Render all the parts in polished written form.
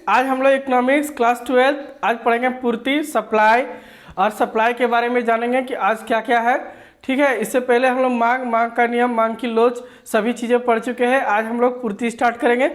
आज हम लोग इकोनॉमिक्स क्लास 12 आज पढ़ेंगे पूर्ति सप्लाई और सप्लाई के बारे में जानेंगे कि आज क्या क्या है। ठीक है, इससे पहले हम लोग मांग का नियम, मांग की लोच सभी चीज़ें पढ़ चुके हैं। आज हम लोग पूर्ति स्टार्ट करेंगे।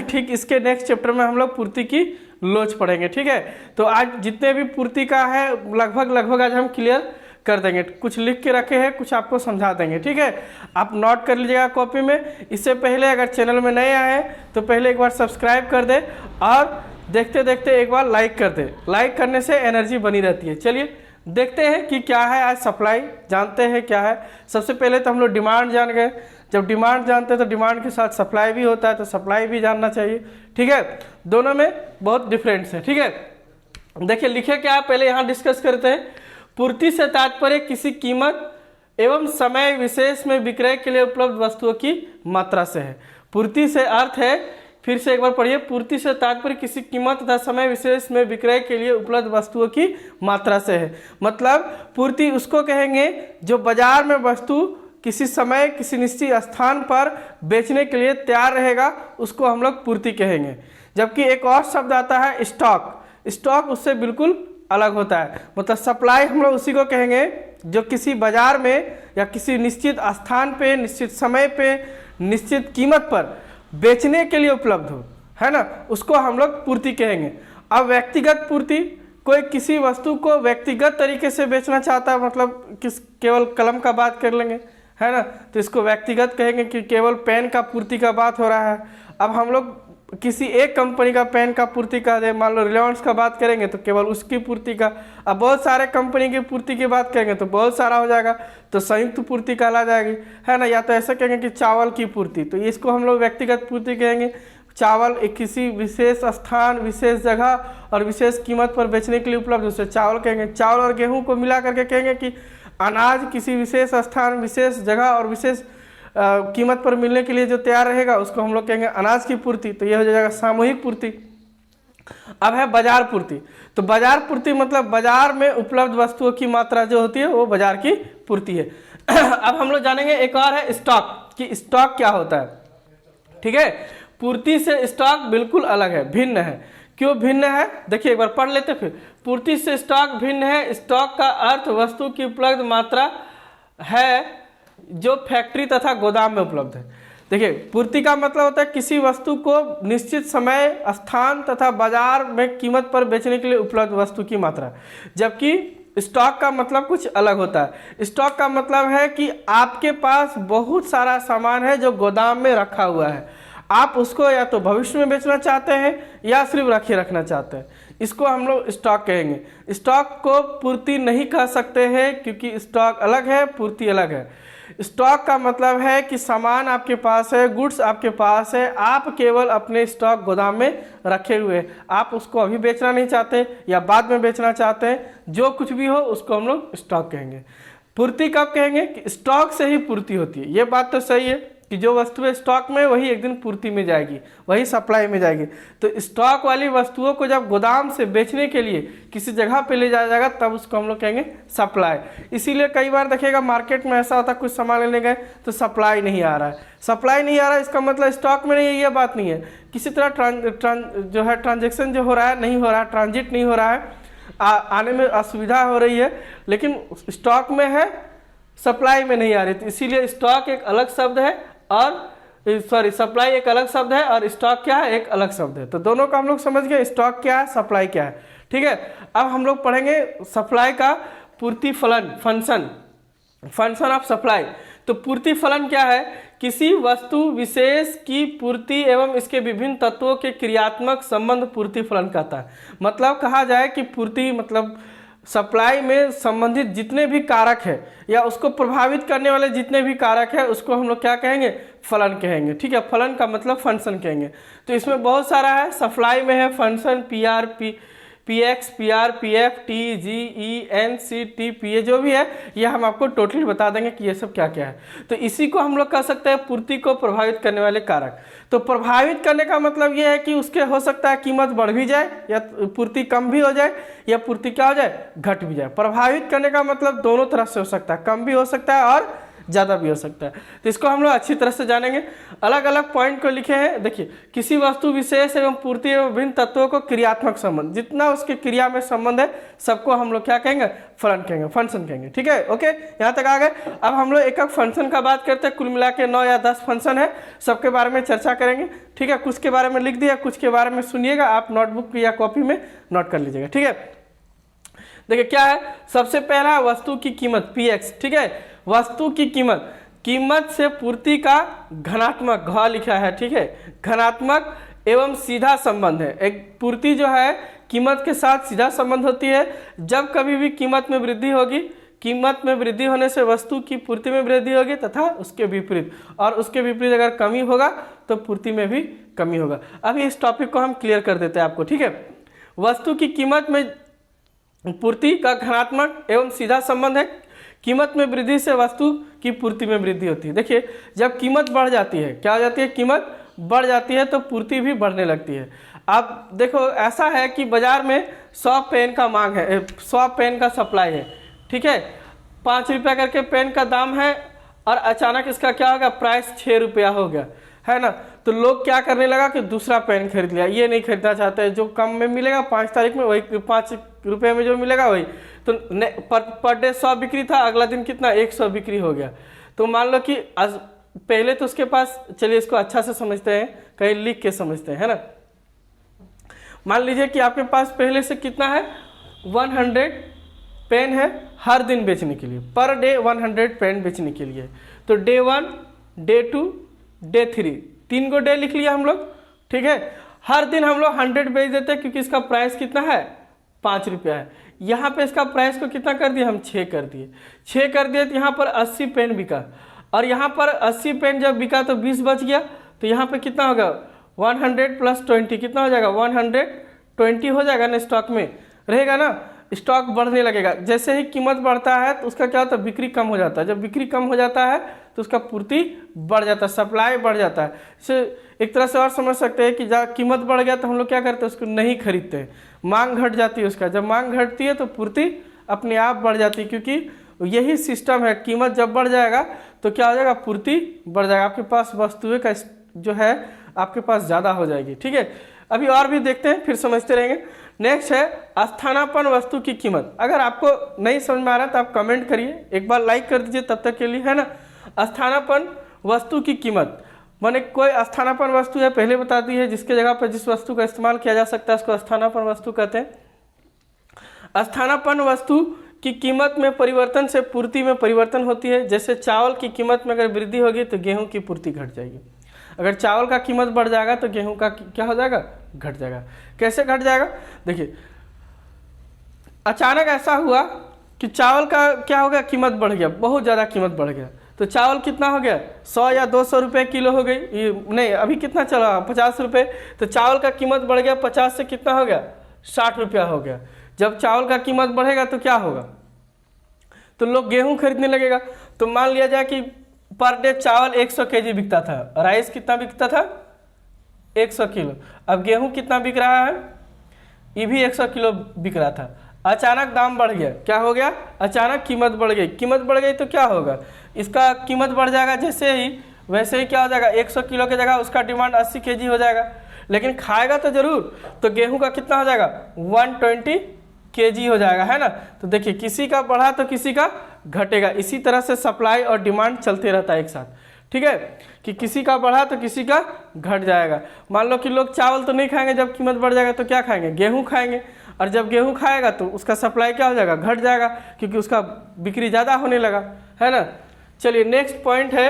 ठीक इसके नेक्स्ट चैप्टर में हम लोग पूर्ति की लोच पढ़ेंगे। ठीक है, तो आज जितने भी पूर्ति का है लगभग आज हम क्लियर कर देंगे। कुछ लिख के रखे हैं, कुछ आपको समझा देंगे। ठीक है, आप नोट कर लीजिएगा कॉपी में। इससे पहले अगर चैनल में नए आए हैं तो पहले एक बार सब्सक्राइब कर दे और देखते देखते एक बार लाइक कर दे। लाइक करने से एनर्जी बनी रहती है। चलिए देखते हैं कि क्या है आज सप्लाई, जानते हैं क्या है। सबसे पहले तो हम लोग डिमांड जान गए। जब डिमांड जानते हैं तो डिमांड के साथ सप्लाई भी होता है, तो सप्लाई भी जानना चाहिए। ठीक है, दोनों में बहुत डिफरेंस है। ठीक है, देखिए लिखे क्या, पहले यहाँ डिस्कस करते हैं। पूर्ति से तात्पर्य किसी कीमत एवं समय विशेष में विक्रय के लिए उपलब्ध वस्तुओं की मात्रा से है। पूर्ति से अर्थ है, फिर से एक बार पढ़िए, पूर्ति से तात्पर्य किसी कीमत तथा समय विशेष में विक्रय के लिए उपलब्ध वस्तुओं की मात्रा से है। मतलब पूर्ति उसको कहेंगे जो बाजार में वस्तु किसी समय किसी निश्चित स्थान पर बेचने के लिए तैयार रहेगा, उसको हम लोग पूर्ति कहेंगे। जबकि एक और शब्द आता है स्टॉक। स्टॉक उससे बिल्कुल अलग होता है। मतलब सप्लाई हम लोग उसी को कहेंगे जो किसी बाजार में या किसी निश्चित स्थान पे, निश्चित समय पे, निश्चित कीमत पर बेचने के लिए उपलब्ध हो, है ना, उसको हम लोग पूर्ति कहेंगे। अब व्यक्तिगत पूर्ति, कोई किसी वस्तु को व्यक्तिगत तरीके से बेचना चाहता है, मतलब केवल कलम का बात कर लेंगे, है ना, तो इसको व्यक्तिगत कहेंगे कि केवल पेन का पूर्ति का बात हो रहा है। अब हम लोग किसी एक कंपनी का पेन का पूर्ति का दे, मान लो रिलायंस का बात करेंगे तो केवल उसकी पूर्ति का। अब बहुत सारे कंपनी की पूर्ति की बात करेंगे तो बहुत सारा हो जाएगा, तो संयुक्त पूर्ति कहला जाएगी, है ना। या तो ऐसा कहेंगे कि चावल की पूर्ति, तो इसको हम लोग व्यक्तिगत पूर्ति कहेंगे। चावल एक किसी विशेष स्थान, विशेष जगह और विशेष कीमत पर बेचने के लिए उपलब्ध, उसे चावल कहेंगे। चावल और गेहूँ को मिला करके कहेंगे कि अनाज किसी विशेष स्थान, विशेष जगह और विशेष कीमत पर मिलने के लिए जो तैयार रहेगा, उसको हम लोग कहेंगे अनाज की पूर्ति। तो ये हो जाएगा सामूहिक पूर्ति। अब है बाजार पूर्ति। तो बाजार पूर्ति मतलब बाजार में उपलब्ध वस्तुओं की मात्रा जो होती है वो बाजार की पूर्ति है। अब हम लोग जानेंगे एक और है स्टॉक, कि स्टॉक क्या होता है। ठीक है, पूर्ति से स्टॉक बिल्कुल अलग है, भिन्न है। क्यों भिन्न है, देखिए एक बार पढ़ लेते फिर। पूर्ति से स्टॉक भिन्न है। स्टॉक का अर्थ वस्तु की उपलब्ध मात्रा है जो फैक्ट्री तथा गोदाम में उपलब्ध है। देखिए पूर्ति का मतलब होता है किसी वस्तु को निश्चित समय, स्थान तथा बाजार में कीमत पर बेचने के लिए उपलब्ध वस्तु की मात्रा। जबकि स्टॉक का मतलब कुछ अलग होता है। स्टॉक का मतलब है कि आपके पास बहुत सारा सामान है जो गोदाम में रखा हुआ है, आप उसको या तो भविष्य में बेचना चाहते हैं या सिर्फ रखे रखना चाहते हैं, इसको हम लोग स्टॉक कहेंगे। स्टॉक को पूर्ति नहीं कह सकते हैं क्योंकि स्टॉक अलग है, पूर्ति अलग है। स्टॉक का मतलब है कि सामान आपके पास है, गुड्स आपके पास है, आप केवल अपने स्टॉक गोदाम में रखे हुए हैं, आप उसको अभी बेचना नहीं चाहते या बाद में बेचना चाहते हैं, जो कुछ भी हो उसको हम लोग स्टॉक कहेंगे। पूर्ति कब कहेंगे, कि स्टॉक से ही पूर्ति होती है। ये बात तो सही है कि जो वस्तुएं स्टॉक में वही एक दिन पूर्ति में जाएगी, वही सप्लाई में जाएगी। तो स्टॉक वाली वस्तुओं को जब गोदाम से बेचने के लिए किसी जगह पे ले जाया जाएगा तब उसको हम लोग कहेंगे सप्लाई। इसीलिए कई बार देखिएगा मार्केट में ऐसा होता है, कुछ सामान लेने गए तो सप्लाई नहीं आ रहा है। सप्लाई नहीं आ रहा है इसका मतलब स्टॉक में नहीं है, ये बात नहीं है। किसी तरह जो है ट्रांजेक्शन जो हो रहा है नहीं हो रहा है, ट्रांजिट नहीं हो रहा है, आने में असुविधा हो रही है, लेकिन स्टॉक में है, सप्लाई में नहीं आ रही। तो इसीलिए स्टॉक एक अलग शब्द है और सप्लाई एक अलग शब्द है और स्टॉक क्या है, एक अलग शब्द है। तो दोनों का हम लोग समझ गए, स्टॉक क्या है, सप्लाई क्या है। ठीक है, अब हम लोग पढ़ेंगे सप्लाई का पूर्ति फलन, फंक्शन ऑफ सप्लाई। तो पूर्ति फलन क्या है, किसी वस्तु विशेष की पूर्ति एवं इसके विभिन्न तत्वों के क्रियात्मक संबंध पूर्ति फलन कहता है। मतलब कहा जाए कि पूर्ति मतलब सप्लाई में संबंधित जितने भी कारक है या उसको प्रभावित करने वाले जितने भी कारक है उसको हम लोग क्या कहेंगे, फलन कहेंगे। ठीक है, फलन का मतलब फंक्शन कहेंगे। तो इसमें बहुत सारा है। सप्लाई में है function PR, PX, PR, PF, T, G, E, N, C, T, PA जो भी है ये हम आपको टोटली बता देंगे कि ये सब क्या क्या है। तो इसी को हम लोग कह सकते हैं पूर्ति को प्रभावित करने वाले कारक। तो प्रभावित करने का मतलब ये है कि उसके हो सकता है कीमत बढ़ भी जाए या पूर्ति कम भी हो जाए या पूर्ति क्या हो जाए, घट भी जाए। प्रभावित करने का मतलब दोनों तरफ से हो सकता है, कम भी हो सकता है और ज़्यादा भी हो सकता है। तो इसको हम लोग अच्छी तरह से जानेंगे। अलग अलग पॉइंट को लिखे हैं। देखिए, किसी वस्तु विशेष एवं पूर्ति एवं विभिन्न तत्वों को क्रियात्मक संबंध, जितना उसके क्रिया में संबंध है सबको हम लोग क्या कहेंगे, फंक्शन कहेंगे। ठीक है, ओके, यहाँ तक आ गए। अब हम लोग एक एक फंक्शन का बात करते हैं। कुल मिला के 9 या 10 फंक्शन है, सबके बारे में चर्चा करेंगे। ठीक है, कुछ के बारे में लिख दिया, कुछ के बारे में सुनिएगा, आप नोटबुक या कॉपी में नोट कर लीजिएगा। ठीक है, देखिए क्या है, सबसे पहला वस्तु की कीमत Px। ठीक है, वस्तु की कीमत, कीमत से पूर्ति का घनात्मक, घ लिखा है। ठीक है, घनात्मक एवं सीधा संबंध है। एक पूर्ति जो है कीमत के साथ सीधा संबंध होती है। जब कभी भी कीमत में वृद्धि होगी, कीमत में वृद्धि होने से वस्तु की पूर्ति में वृद्धि होगी तथा उसके विपरीत, और उसके विपरीत अगर कमी होगा तो पूर्ति में भी कमी होगा। अभी इस टॉपिक को हम क्लियर कर देते हैं आपको। ठीक है, वस्तु की कीमत में पूर्ति का धनात्मक एवं सीधा संबंध है। कीमत में वृद्धि से वस्तु की पूर्ति में वृद्धि होती है। देखिए, जब कीमत बढ़ जाती है, क्या हो जाती है, कीमत बढ़ जाती है तो पूर्ति भी बढ़ने लगती है। आप देखो, ऐसा है कि बाजार में 100 पेन का मांग है, 100 पेन का सप्लाई है। ठीक है, 5 रुपया करके पेन का दाम है, और अचानक इसका क्या होगा, प्राइस 6 रुपया हो गया, है ना। तो लोग क्या करने लगा कि दूसरा पेन खरीद लिया। ये नहीं खरीदना चाहते, जो कम में मिलेगा 5 तारीख में, वही 5 रुपये में जो मिलेगा वही। तो पर डे 100 बिक्री था, अगला दिन कितना, 100 बिक्री हो गया। तो मान लो कि पहले तो उसके पास, चलिए इसको अच्छा से समझते हैं, कहीं लिख के समझते हैं, है ना। मान लीजिए कि आपके पास पहले से कितना है, 100 पेन है हर दिन बेचने के लिए, पर डे 100 पेन बेचने के लिए। तो डे 1, डे 2, डे 3, 3 को डे लिख लिया हम लोग। ठीक है, हर दिन हम लोग 100 बेच देते हैं, क्योंकि इसका प्राइस कितना है, 5 रुपया है। यहाँ पे इसका प्राइस को कितना कर दिया, हम 6 कर दिए। 6 कर दिए तो यहाँ पर 80 पेन बिका, और यहाँ पर 80 पेन जब बिका तो 20 बच गया। तो यहाँ पे कितना होगा, 100 + 20 कितना हो जाएगा, 120 हो जाएगा ना, स्टॉक में रहेगा ना। स्टॉक बढ़ने लगेगा। जैसे ही कीमत बढ़ता है तो उसका क्या होता है, बिक्री कम हो जाता है। जब बिक्री कम हो जाता है तो उसका पूर्ति बढ़ जाता है, सप्लाई बढ़ जाता है। इसे एक तरह से और समझ सकते हैं कि जब कीमत बढ़ गया तो हम लोग क्या करते हैं, उसको नहीं खरीदते हैं, मांग घट जाती है उसका। जब मांग घटती है तो पूर्ति अपने आप बढ़ जाती है, क्योंकि यही सिस्टम है। कीमत जब बढ़ जाएगा तो क्या हो जाएगा, पूर्ति बढ़ जाएगा, आपके पास वस्तुएं का जो है आपके पास ज़्यादा हो जाएगी। ठीक है, अभी और भी देखते हैं, फिर समझते रहेंगे। नेक्स्ट है स्थानापन्न वस्तु की कीमत। अगर आपको नहीं समझ में आ रहा तो आप कमेंट करिए, एक बार लाइक कर दीजिए तब तक के लिए, है ना। स्थानापन्न वस्तु की कीमत माने कोई स्थानापन्न वस्तु है, पहले बता दी है, जिसके जगह पर जिस वस्तु का इस्तेमाल किया जा सकता है उसको स्थानापन्न वस्तु कहते हैं। स्थानापन्न वस्तु की कीमत में परिवर्तन से पूर्ति में परिवर्तन होती है। जैसे चावल की कीमत में अगर वृद्धि होगी तो गेहूं की पूर्ति घट जाएगी। अगर चावल का कीमत बढ़ जाएगा तो गेहूं का क्या हो जाएगा, घट जाएगा। कैसे घट जाएगा, देखिए, अचानक ऐसा हुआ कि चावल का क्या हो गया, कीमत बढ़ गया, बहुत ज़्यादा कीमत बढ़ गया। तो चावल कितना हो गया, 100 या 200 रुपये किलो हो गई, ये नहीं, अभी कितना चला, 50 रुपये। तो चावल का कीमत बढ़ गया, 50 से कितना हो गया, 60 रुपया हो गया। जब चावल का कीमत बढ़ेगा तो क्या होगा, तो लोग गेहूं खरीदने लगेगा। तो मान लिया जाए कि पर डे चावल 100 केजी बिकता था, राइस कितना बिकता था, 100 किलो। अब गेहूं कितना बिक रहा है, ये भी 100 किलो बिक रहा था। अचानक दाम बढ़ गया, क्या हो गया, अचानक कीमत बढ़ गई। कीमत बढ़ गई तो क्या होगा, इसका कीमत बढ़ जाएगा जैसे ही, वैसे ही क्या हो जाएगा, 100 किलो की जगह उसका डिमांड 80 केजी हो जाएगा। लेकिन खाएगा तो जरूर, तो गेहूं का कितना हो जाएगा, 120 केजी हो जाएगा, है ना। तो देखिए, किसी का बढ़ा तो किसी का घटेगा। इसी तरह से सप्लाई और डिमांड चलते रहता है एक साथ। ठीक है, कि किसी का बढ़ा तो किसी का घट जाएगा। मान लो कि लोग चावल तो नहीं खाएंगे, जब कीमत बढ़ जाएगा तो क्या खाएंगे, गेहूं खाएंगे। और जब गेहूं खाएगा तो उसका सप्लाई क्या हो जाएगा, घट जाएगा, क्योंकि उसका बिक्री ज़्यादा होने लगा, है ना। चलिए, नेक्स्ट पॉइंट है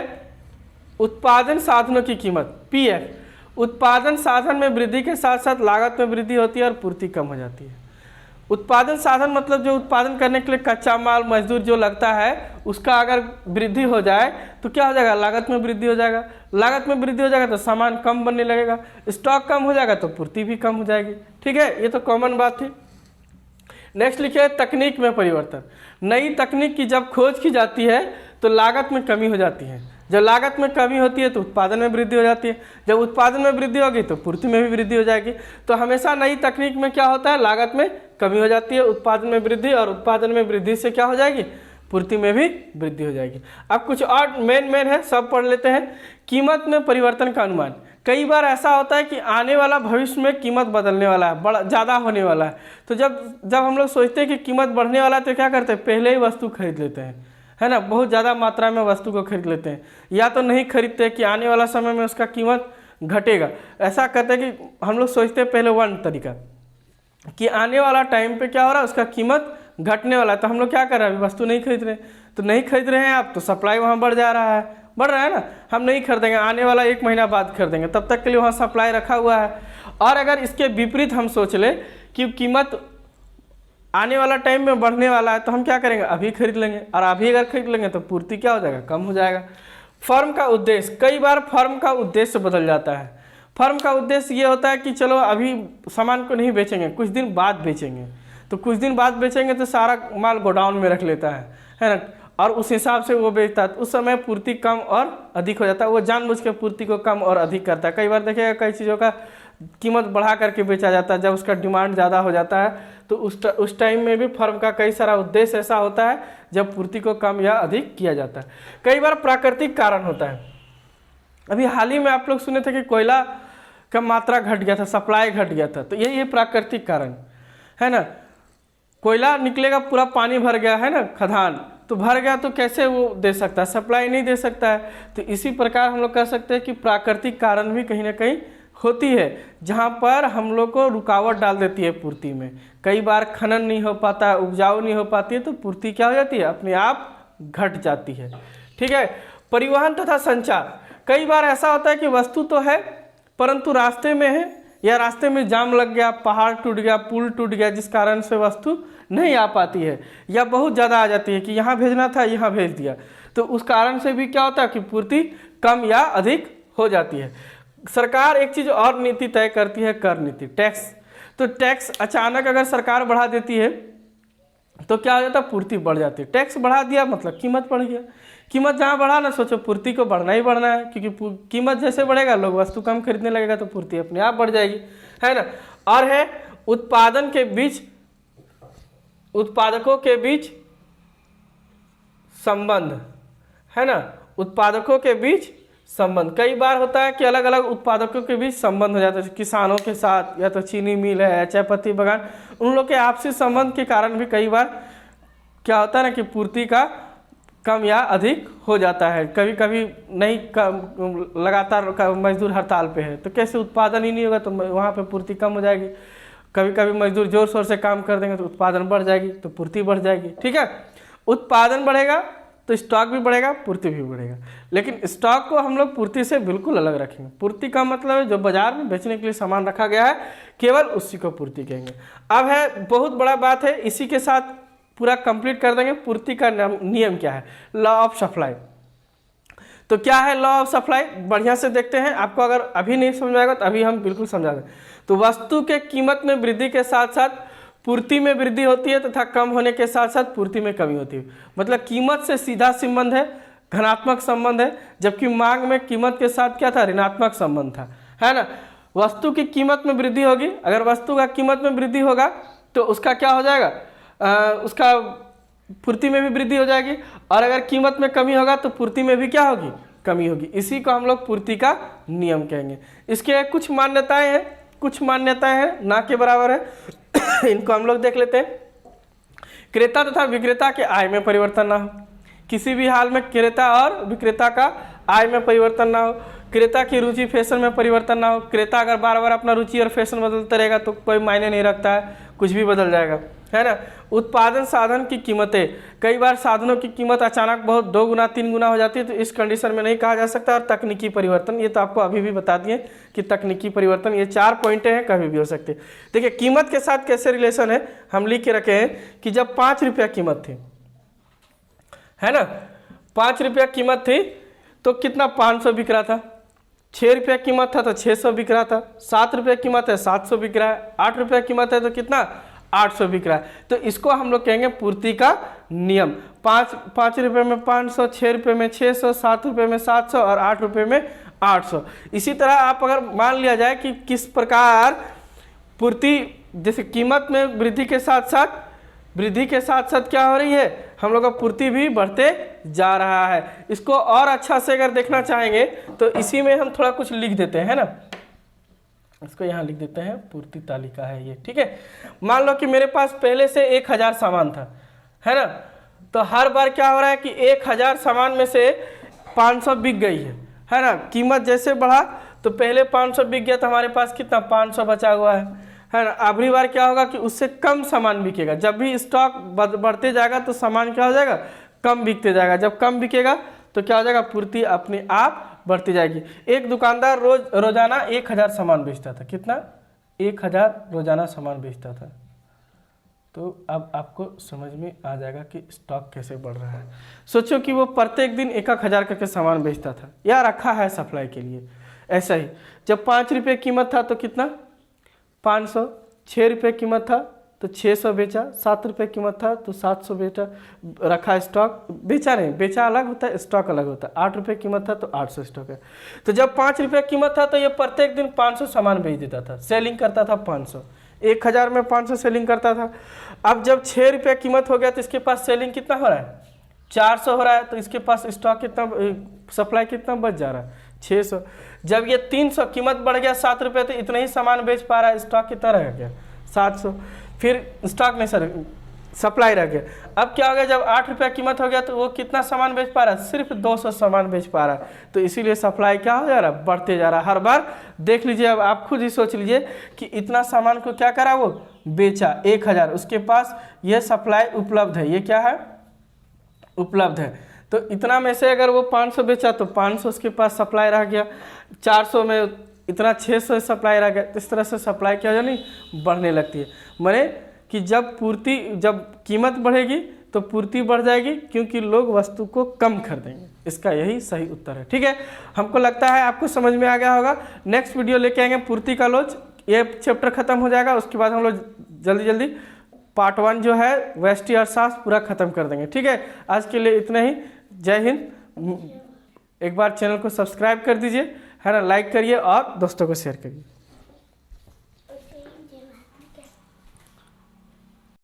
उत्पादन साधनों की कीमत, PF। उत्पादन साधन में वृद्धि के साथ साथ लागत में वृद्धि होती है और पूर्ति कम हो जाती है। उत्पादन साधन मतलब जो उत्पादन करने के लिए कच्चा माल, मजदूर जो लगता है, उसका अगर वृद्धि हो जाए तो क्या हो जाएगा, लागत में वृद्धि हो जाएगा। लागत में वृद्धि हो जाएगा तो सामान कम बनने लगेगा, स्टॉक कम हो जाएगा तो पूर्ति भी कम हो जाएगी। ठीक है, ये तो कॉमन बात थी। नेक्स्ट लिखिए तकनीक में परिवर्तन। नई तकनीक की जब खोज की जाती है तो लागत में कमी हो जाती है। जब लागत में कमी होती है तो उत्पादन में वृद्धि हो जाती है। जब उत्पादन में वृद्धि होगी तो पूर्ति में भी वृद्धि हो जाएगी। तो हमेशा नई तकनीक में क्या होता है, लागत में कमी हो जाती है, उत्पादन में वृद्धि, और उत्पादन में वृद्धि से क्या हो जाएगी, पूर्ति में भी वृद्धि हो जाएगी। अब कुछ और मेन है, सब पढ़ लेते हैं। कीमत में परिवर्तन का अनुमान। कई बार ऐसा होता है कि आने वाला भविष्य में कीमत बदलने वाला है, बड़ा ज़्यादा होने वाला है, तो जब हम लोग सोचते हैं कि कीमत बढ़ने वाला है तो क्या करते हैं, पहले ही वस्तु खरीद लेते हैं, है ना, बहुत ज़्यादा मात्रा में वस्तु को खरीद लेते हैं, या तो नहीं खरीदते कि आने वाला समय में उसका कीमत घटेगा। ऐसा करते हैं कि हम लोग सोचते हैं पहले वन तरीका कि आने वाला टाइम पे क्या हो रहा है, उसका कीमत घटने वाला है, तो हम लोग क्या कर रहे हैं, अभी वस्तु नहीं खरीद रहे, तो नहीं खरीद रहे हैं आप, तो सप्लाई वहाँ बढ़ रहा है ना, हम नहीं खरीदेंगे, आने वाला 1 महीना बाद खरीदेंगे, तब तक के लिए वहाँ सप्लाई रखा हुआ है। और अगर इसके विपरीत हम सोच ले कि कीमत आने वाला टाइम में बढ़ने वाला है, तो हम क्या करेंगे, अभी खरीद लेंगे, और अभी अगर खरीद लेंगे तो पूर्ति क्या हो जाएगा, कम हो जाएगा। फर्म का उद्देश्य, कई बार फर्म का उद्देश्य बदल जाता है। फर्म का उद्देश्य ये होता है कि चलो अभी सामान को नहीं बेचेंगे, कुछ दिन बाद बेचेंगे, तो कुछ दिन बाद बेचेंगे तो सारा माल गोडाउन में रख लेता है ना, और उस हिसाब से वो बेचता है, तो उस समय पूर्ति कम और अधिक हो जाता है, वो जानबूझ के पूर्ति को कम और अधिक करता है। कई बार देखिएगा कई चीज़ों का कीमत बढ़ा करके बेचा जाता है, जब उसका डिमांड ज़्यादा हो जाता है, तो उस टाइम में भी फर्म का कई सारा उद्देश्य ऐसा होता है जब पूर्ति को कम या अधिक किया जाता है। कई बार प्राकृतिक कारण होता है। अभी हाल ही में आप लोग सुने थे कि कोयला का मात्रा घट गया था, सप्लाई घट गया था, तो ये प्राकृतिक कारण है ना। कोयला निकलेगा, पूरा पानी भर गया है ना, खदान तो भर गया, तो कैसे वो दे सकता है, सप्लाई नहीं दे सकता है। तो इसी प्रकार हम लोग कह सकते हैं कि प्राकृतिक कारण भी कहीं ना कहीं होती है, जहाँ पर हम लोग को रुकावट डाल देती है पूर्ति में। कई बार खनन नहीं हो पाता है, उपजाऊ नहीं हो पाती है, तो पूर्ति क्या हो जाती है, अपने आप घट जाती है। ठीक है। परिवहन तथा संचार, कई बार ऐसा होता है कि वस्तु तो है परंतु रास्ते में है, या रास्ते में जाम लग गया, पहाड़ टूट गया, पुल टूट गया, जिस कारण से वस्तु नहीं आ पाती है, या बहुत ज़्यादा आ जाती है कि यहाँ भेजना था यहाँ भेज दिया, तो उस कारण से भी क्या होता है कि पूर्ति कम या अधिक हो जाती है। सरकार एक चीज़ और नीति तय करती है, कर नीति, टैक्स। तो टैक्स अचानक अगर सरकार बढ़ा देती है तो क्या हो जाता है, पूर्ति बढ़ जाती है। टैक्स बढ़ा दिया मतलब कीमत बढ़ गया, कीमत जहाँ बढ़ा ना, सोचो पूर्ति को बढ़ना ही बढ़ना है, क्योंकि कीमत जैसे बढ़ेगा लोग वस्तु कम खरीदने लगेगा, तो पूर्ति अपने आप बढ़ जाएगी, है ना। और है उत्पादन के बीच, उत्पादकों के बीच संबंध, है ना, उत्पादकों के बीच संबंध। कई बार होता है कि अलग अलग उत्पादकों के बीच संबंध हो जाता है, किसानों के साथ, या तो चीनी मिल है, चाय पत्ती बागान, उन लोग के आपसी संबंध के कारण भी कई बार क्या होता है ना कि पूर्ति का कम या अधिक हो जाता है। कभी कभी नहीं, लगातार मजदूर हड़ताल पे है, तो कैसे उत्पादन ही नहीं होगा, तो वहाँ पे पूर्ति कम हो जाएगी। कभी कभी मजदूर जोर शोर से काम कर देंगे तो उत्पादन बढ़ जाएगी, तो पूर्ति बढ़ जाएगी। ठीक है। उत्पादन बढ़ेगा तो स्टॉक भी बढ़ेगा, पूर्ति भी बढ़ेगा, लेकिन स्टॉक को हम लोग पूर्ति से बिल्कुल अलग रखेंगे। पूर्ति का मतलब है जो बाजार में बेचने के लिए सामान रखा गया है, केवल उसी को पूर्ति कहेंगे। अब है बहुत बड़ा बात है, इसी के साथ पूरा कंप्लीट कर देंगे। पूर्ति का नियम क्या है, लॉ ऑफ सप्लाई। तो क्या है लॉ ऑफ सप्लाई, बढ़िया से देखते हैं। आपको अगर अभी नहीं समझ आएगा तो अभी हम बिल्कुल समझा दें। तो वस्तु के कीमत में वृद्धि के साथ साथ पूर्ति में वृद्धि होती है, तथा कम होने के साथ साथ पूर्ति में कमी होती है। मतलब कीमत से सीधा संबंध है, धनात्मक संबंध है, जबकि मांग में कीमत के साथ क्या था, ऋणात्मक संबंध था, है ना। वस्तु की कीमत में वृद्धि होगी, अगर वस्तु का कीमत में वृद्धि होगा तो उसका क्या हो जाएगा, उसका पूर्ति में भी वृद्धि हो जाएगी, और अगर कीमत में कमी होगा तो पूर्ति में भी क्या होगी, कमी होगी। इसी को हम लोग पूर्ति का नियम कहेंगे। इसके कुछ मान्यताएं हैं, कुछ मान्यताएं हैं, ना के बराबर है। इनको हम लोग देख लेते हैं। क्रेता तथा विक्रेता के आय में परिवर्तन ना हो, किसी भी हाल में क्रेता और विक्रेता का आय में परिवर्तन ना हो। क्रेता की रुचि फैशन में परिवर्तन ना हो, क्रेता अगर बार बार अपना रुचि और फैशन बदलता रहेगा तो कोई मायने नहीं रखता है, कुछ भी बदल जाएगा, है ना। उत्पादन साधन की कीमतें, कई बार साधनों की कीमत अचानक बहुत 2 गुना 3 गुना हो जाती है, तो इस कंडीशन में नहीं कहा जा सकता। और तकनीकी परिवर्तन, ये तो आपको अभी भी बता दिए कि तकनीकी परिवर्तन, ये 4 पॉइंटें हैं, कभी भी हो सकते हैं। देखिए कीमत के साथ कैसे रिलेशन है, हम लिख के रखे हैं कि जब 5 रुपया कीमत थी, है ना, 5 रुपया कीमत थी तो कितना 500 बिक रहा था। 6 रुपया कीमत था तो 600 बिक रहा था। 7 रुपया कीमत है 700 बिक रहा है। 8 रुपया कीमत है तो कितना 800 बिक रहा है। तो इसको हम लोग कहेंगे पूर्ति का नियम। 5 रुपये में 500, 6 रुपये में 600, 7 रुपये में 700 और 8 रुपये में 800। इसी तरह आप अगर मान लिया जाए कि किस प्रकार पूर्ति, जैसे कीमत में वृद्धि के साथ साथ वृद्धि के साथ साथ क्या हो रही है, हम लोग का पूर्ति भी बढ़ते जा रहा है। इसको और अच्छा से अगर देखना चाहेंगे तो इसी में हम थोड़ा कुछ लिख देते हैं, है ना, इसको यहाँ लिख देते हैं, पूर्ति तालिका है ये, ठीक है। मान लो कि मेरे पास पहले से 1000 सामान था, है ना, तो हर बार क्या हो रहा है कि 1000 सामान में से 500 बिक गई है ना। कीमत जैसे बढ़ा तो पहले 500 बिक गया तो हमारे पास कितना 500 बचा हुआ है ना। अगली बार क्या होगा कि उससे कम सामान बिकेगा। जब भी स्टॉक बढ़ते जाएगा तो सामान क्या हो जाएगा, कम बिकते जाएगा। जब कम बिकेगा तो क्या हो जाएगा, पूर्ति अपने आप बढ़ती जाएगी। एक दुकानदार रोजाना 1000 सामान बेचता था, कितना, 1000 रोजाना सामान बेचता था। तो अब आपको समझ में आ जाएगा कि स्टॉक कैसे बढ़ रहा है। सोचो कि वो प्रत्येक दिन 1000 करके सामान बेचता था, या रखा है सप्लाई के लिए। ऐसा ही जब 5 रुपये कीमत था तो कितना, 500, 6 रुपये कीमत था तो 600 बेचा, 7 रुपये कीमत था तो 700 बेचा, रखा स्टॉक, बेचा नहीं, बेचा अलग होता है, स्टॉक अलग होता है। 8 रुपये कीमत था तो 800 स्टॉक है। तो जब 5 रुपये कीमत था तो ये प्रत्येक दिन 500 सामान बेच देता था, सेलिंग करता था 500, 1000 में 500 सेलिंग करता था। अब जब 6 रुपये कीमत हो गया तो इसके पास सेलिंग कितना हो रहा है, 400 हो रहा है। तो इसके पास स्टॉक कितना, सप्लाई कितना बच जा रहा है, 600। जब ये 300 कीमत बढ़ गया 7 रुपये तो इतना ही सामान बेच पा रहा है, स्टॉक कितना रह गया, 700। फिर स्टॉक नहीं सर, सप्लाई रह गया। अब क्या हो गया, जब 8 रुपये कीमत हो गया तो वो कितना सामान बेच पा रहा है, सिर्फ 200 सामान बेच पा रहा है। तो इसीलिए सप्लाई क्या हो जा रहा है, बढ़ते जा रहा है। हर बार देख लीजिए, अब आप खुद ही सोच लीजिए कि इतना सामान को क्या करा, वो बेचा 1000, उसके पास ये सप्लाई उपलब्ध है, ये क्या है, उपलब्ध है। तो इतना में से अगर वो 500 बेचा तो 500 उसके पास सप्लाई रह गया, 400 में इतना 600 सप्लाई रह गया। इस तरह से सप्लाई क्या जानी बढ़ने लगती है। माने कि जब कीमत बढ़ेगी तो पूर्ति बढ़ जाएगी, क्योंकि लोग वस्तु को कम खरीदेंगे। इसका यही सही उत्तर है, ठीक है। हमको लगता है आपको समझ में आ गया होगा। नेक्स्ट वीडियो लेके आएंगे पूर्ति का लोच, ये चैप्टर खत्म हो जाएगा। उसके बाद हम लोग जल्दी पार्ट 1 जो है व्यष्टि अर्थशास्त्र पूरा खत्म कर देंगे, ठीक है। आज के लिए इतना ही। जय हिंद। एक बार चैनल को सब्सक्राइब कर दीजिए, है ना, लाइक करिए और दोस्तों को शेयर करिए।